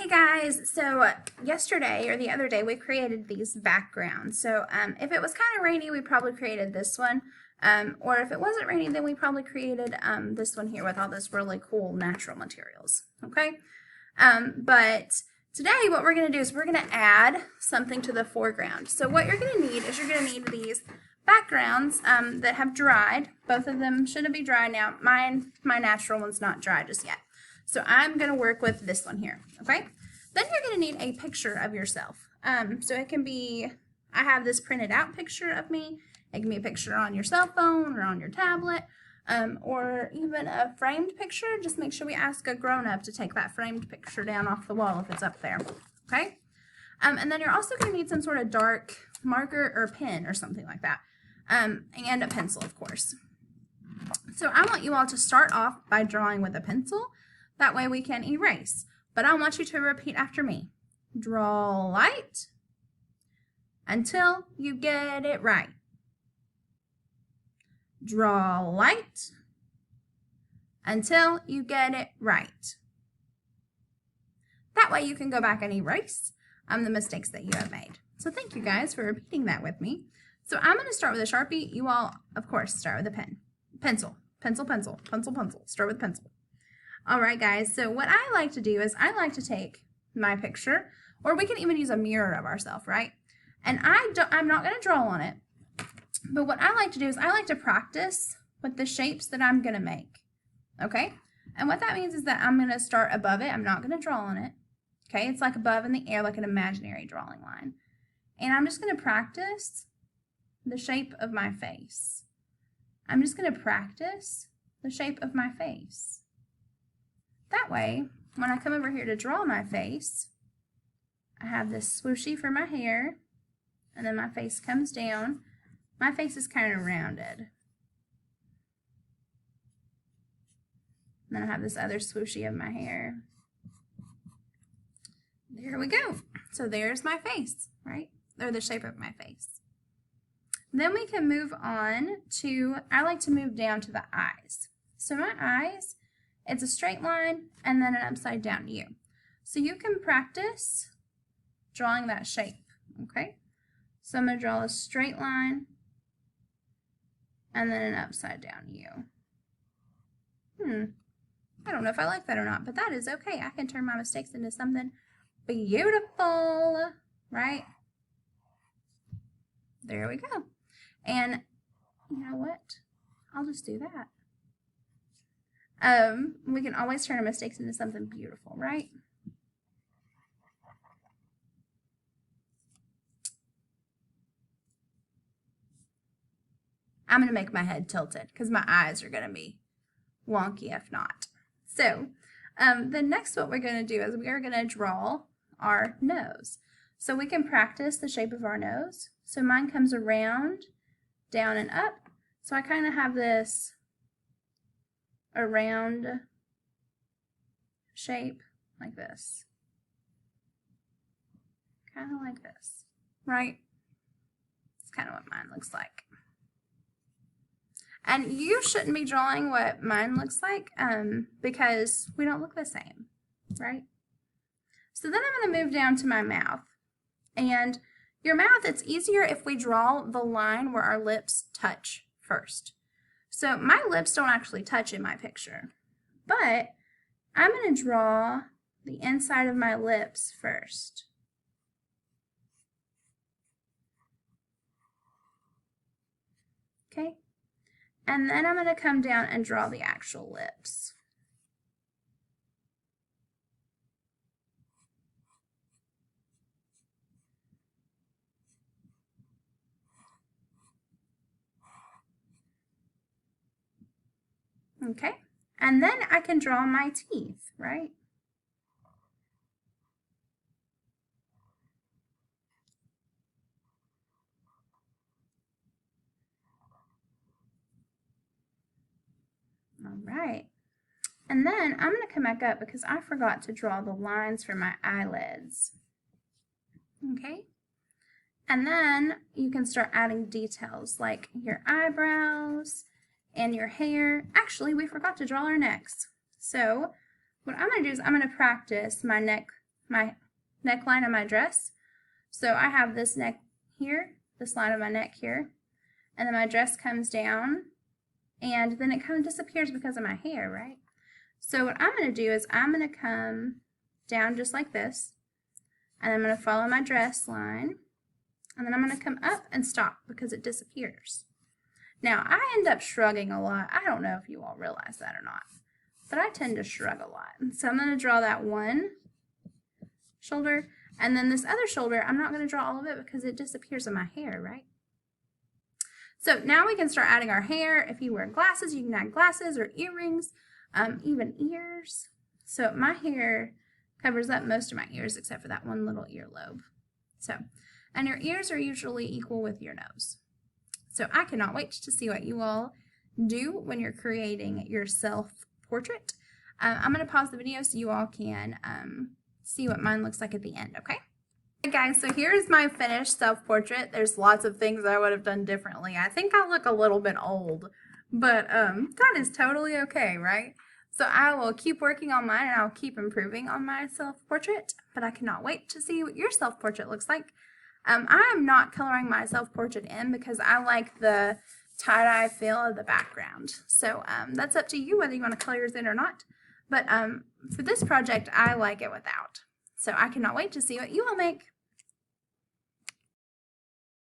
Hey guys, so yesterday or the other day we created these backgrounds. So if it was kind of rainy, we probably created this one. Or if it wasn't rainy, then we probably created this one here with all this really cool natural materials. Okay? But today what we're going to do is we're going to add something to the foreground. So what you're going to need is you're going to need these backgrounds that have dried. Both of them shouldn't be dry now. My natural one's not dry just yet. So I'm going to work with this one here, okay? Then you're going to need a picture of yourself. So it can be, I have this printed out picture of me. It can be a picture on your cell phone or on your tablet, or even a framed picture. Just make sure we ask a grown-up to take that framed picture down off the wall if it's up there, okay? And then you're also going to need some sort of dark marker or pen or something like that, and a pencil, of course. So I want you all to start off by drawing with a pencil. That way we can erase. But I want you to repeat after me. Draw light until you get it right. Draw light until you get it right. That way you can go back and erase the mistakes that you have made. So thank you guys for repeating that with me. So I'm going to start with a Sharpie. You all, of course, start with a pen. Pencil. Pencil, pencil. Pencil, pencil. Start with pencil. All right, guys, so what I like to do is I like to take my picture, or we can even use a mirror of ourselves, right? And I'm not going to draw on it, but what I like to do is I like to practice with the shapes that I'm going to make, okay? And what that means is that I'm going to start above it. I'm not going to draw on it, okay? It's like above in the air, like an imaginary drawing line. And I'm just going to practice the shape of my face. I'm just going to practice the shape of my face. That way, when I come over here to draw my face, I have this swooshy for my hair, and then my face comes down. My face is kind of rounded. And then I have this other swooshy of my hair. There we go. So there's my face, right? Or the shape of my face. Then we can move on to, I like to move down to the eyes. So my eyes, it's a straight line and then an upside down U. So you can practice drawing that shape, okay? So I'm going to draw a straight line and then an upside down U. I don't know if I like that or not, but that is okay. I can turn my mistakes into something beautiful, right? There we go. And you know what? I'll just do that. We can always turn our mistakes into something beautiful, right? I'm going to make my head tilted because my eyes are going to be wonky if not. So the next what we're going to do is we are going to draw our nose. So we can practice the shape of our nose. So mine comes around, down and up. So I kind of have this a round shape like this. Kind of like this, right? It's kind of what mine looks like. And you shouldn't be drawing what mine looks like because we don't look the same, right? So then I'm going to move down to my mouth. And your mouth, it's easier if we draw the line where our lips touch first. So my lips don't actually touch in my picture, but I'm going to draw the inside of my lips first. Okay, and then I'm going to come down and draw the actual lips. Okay, and then I can draw my teeth, right? All right, and then I'm going to come back up because I forgot to draw the lines for my eyelids. Okay, and then you can start adding details like your eyebrows and your hair. Actually, we forgot to draw our necks. So what I'm going to do is I'm going to practice my neck my neckline of my dress. So I have this neck here, this line of my neck here, and then my dress comes down, and then it kind of disappears because of my hair, right? So what I'm going to do is I'm going to come down just like this, and I'm going to follow my dress line, and then I'm going to come up and stop because it disappears. Now, I end up shrugging a lot. I don't know if you all realize that or not, but I tend to shrug a lot. And so I'm going to draw that one shoulder, and then this other shoulder, I'm not going to draw all of it because it disappears in my hair, right? So now we can start adding our hair. If you wear glasses, you can add glasses or earrings, even ears. So my hair covers up most of my ears except for that one little earlobe. So, and your ears are usually equal with your nose. So I cannot wait to see what you all do when you're creating your self-portrait. I'm going to pause the video so you all can see what mine looks like at the end, okay? Hey guys, so here's my finished self-portrait. There's lots of things I would have done differently. I think I look a little bit old, but that is totally okay, right? So I will keep working on mine and I'll keep improving on my self-portrait, but I cannot wait to see what your self-portrait looks like. I am not coloring my self-portrait in because I like the tie-dye feel of the background. So that's up to you whether you want to color yours in or not. But for this project, I like it without. So I cannot wait to see what you will make.